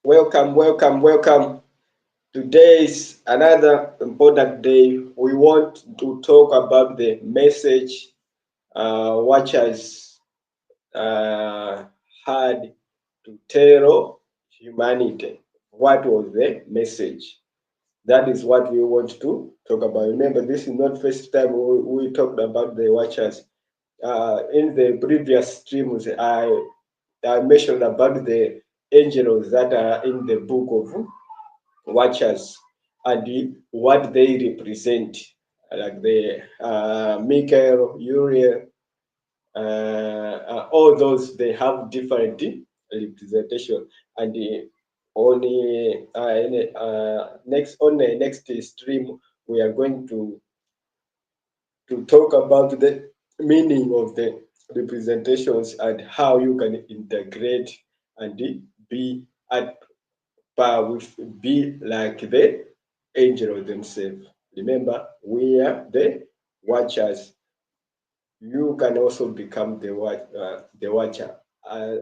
Welcome, welcome, welcome. Today is another important day. We want to talk about the message watchers uh, had to tell humanity. What was the message? That is what we want to talk about. Remember, this is not first time we talked about the watchers. In the previous streams, I mentioned about the angels that are in the book of watchers and what they represent, like the Michael, Uriel, all those they have different representation. And on the next stream, we are going to talk about the meaning of the representations and how you can integrate and be at be like the angels themselves. Remember, we are the watchers. You can also become the watcher.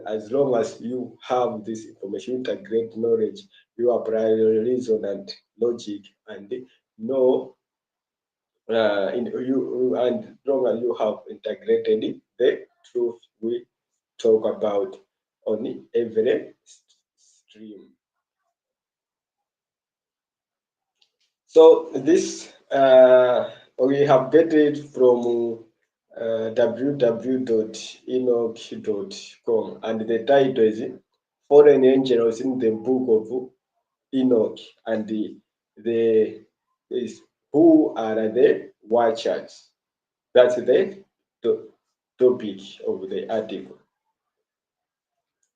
As long as you have this information, integrate knowledge, you apply reason and logic, and know and long as you have integrated the truth we talk about on every stream. So this we have get it from www.enoch.com, and the title is Foreign Angels in the Book of Enoch, and the is who are the watchers. That's the topic of the article.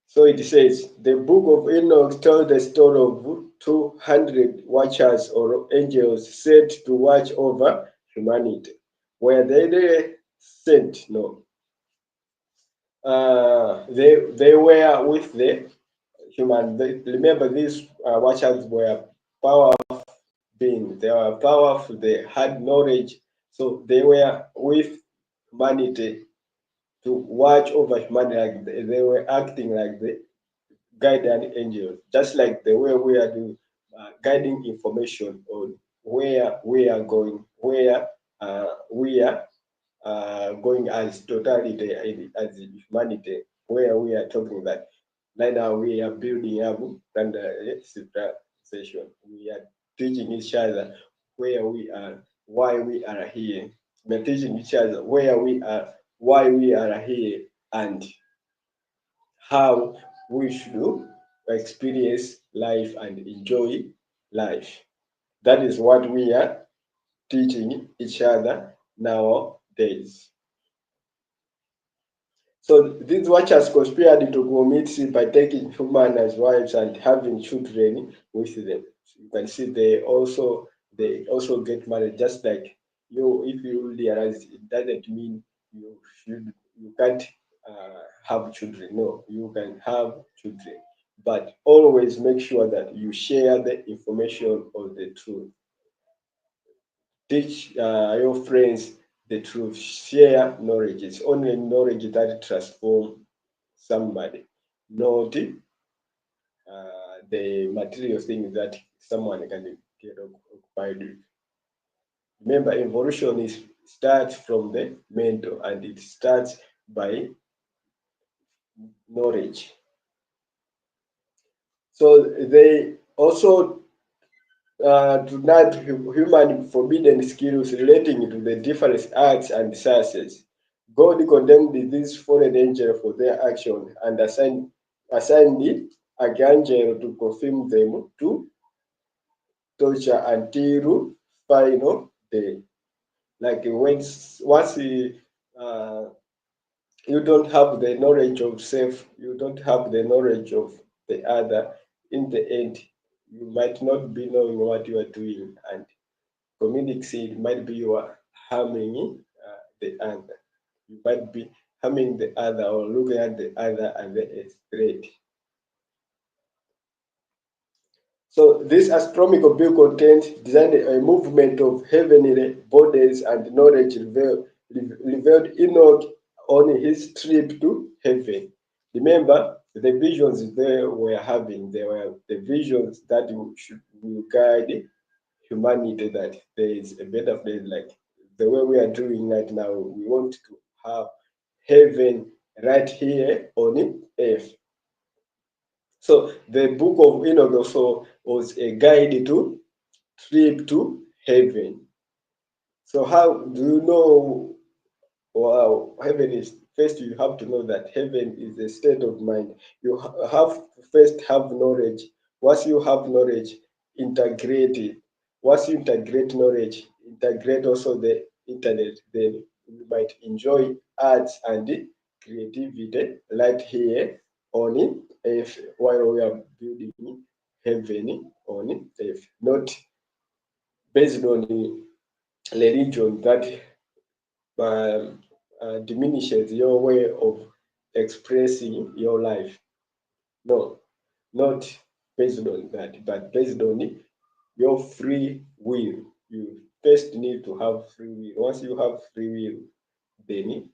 So it says the book of Enoch tells the story of 200 watchers or angels set to watch over humanity. Were they sent? No. They were with the human. Remember, these watchers were powerful beings. They were powerful. They had knowledge. So they were with humanity to watch over humanity. Like they were acting like the guardian angels, just like the way we are doing, guiding information on where we are going, where we are going as totality, as humanity, where we are talking that right now we are building up and civilization. We are teaching each other where we are, why we are here. We are teaching each other where we are, why we are here, and how we should experience life and enjoy life. That is what we are teaching each other nowadays. So these watchers conspired to commit sin by taking human as wives and having children with them. So you can see they also get married, just like you. If you realize, it doesn't mean you can't have children. No, you can have children, but always make sure that you share the information of the truth. Teach your friends the truth. Share knowledge. It's only knowledge that transforms somebody, not the material things that someone can get occupied with. Remember, evolution is starts from the mental, and it starts by knowledge. So they also tonight human forbidden skills relating to the different arts and sciences. God condemned these fallen angels for their action and assigned archangel to confirm them to torture until final day. Like once uh, you don't have the knowledge of self, you don't have the knowledge of the other. In the end, you might not be knowing what you are doing, and comedic seed might be you are harming the other. You might be harming the other or looking at the other as a threat. So this astronomical bill contains designed a movement of heavenly bodies and knowledge revealed Enoch on his trip to heaven. Remember, the visions they were having, they were the visions that will guide humanity, that there is a better place, like the way we are doing right now. We want to have heaven right here on earth. So the book of Enoch also was a guide to trip to heaven. So how do you know? Wow, heaven is, first you have to know that heaven is a state of mind. You have to first have knowledge. Once you have knowledge, integrate it. Once you integrate knowledge, integrate also the internet, then you might enjoy arts and creativity right here on earth, while we are building heaven on earth, not based on religion that um, diminishes your way of expressing your life. No, not based on that, but based on your free will. You first need to have free will. Once you have free will, then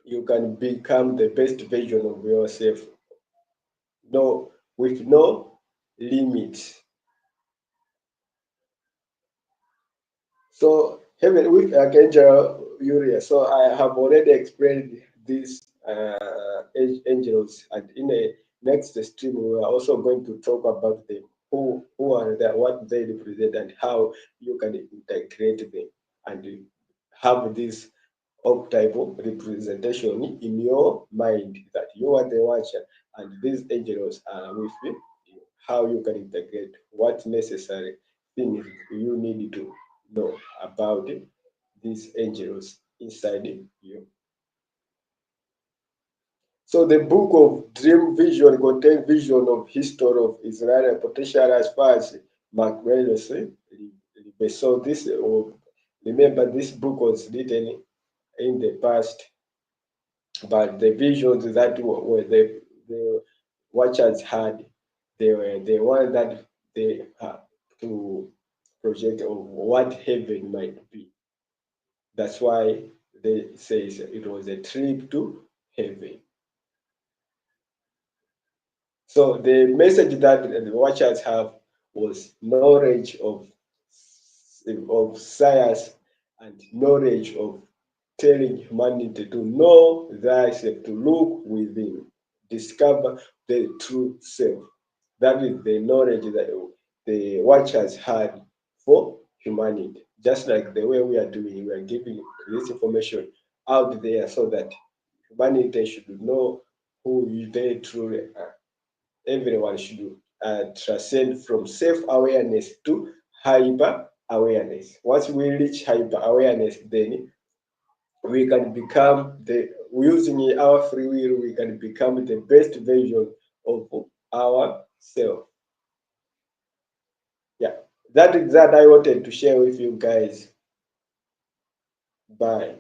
you can become the best version of yourself. No, with no limits. So heaven with Archangel Uriah. So I have already explained these angels, and in a next stream we are also going to talk about them, who are they, what they represent, and how you can integrate them and have this archetypal representation in your mind that you are the watcher and these angels are with you. How you can integrate what necessary things you need to know about these angels inside you. So the book of dream vision contains vision of history of Israel, potential as far as Macmillan's. So this, remember, this book was written in the past, but the visions that were the watchers had, they were the one that they had to project of what heaven might be. That's why they says it was a trip to heaven. So the message that the watchers have was knowledge of science and knowledge of telling humanity to know thyself, to look within, discover the true self. That is the knowledge that the watchers had for humanity. Just like the way we are doing, we are giving this information out there so that humanity should know who they truly are. Everyone should transcend from self-awareness to hyper-awareness. Once we reach hyper-awareness, then we can become using our free will, we can become the best version of ourselves. Yeah, that is that I wanted to share with you guys. Bye.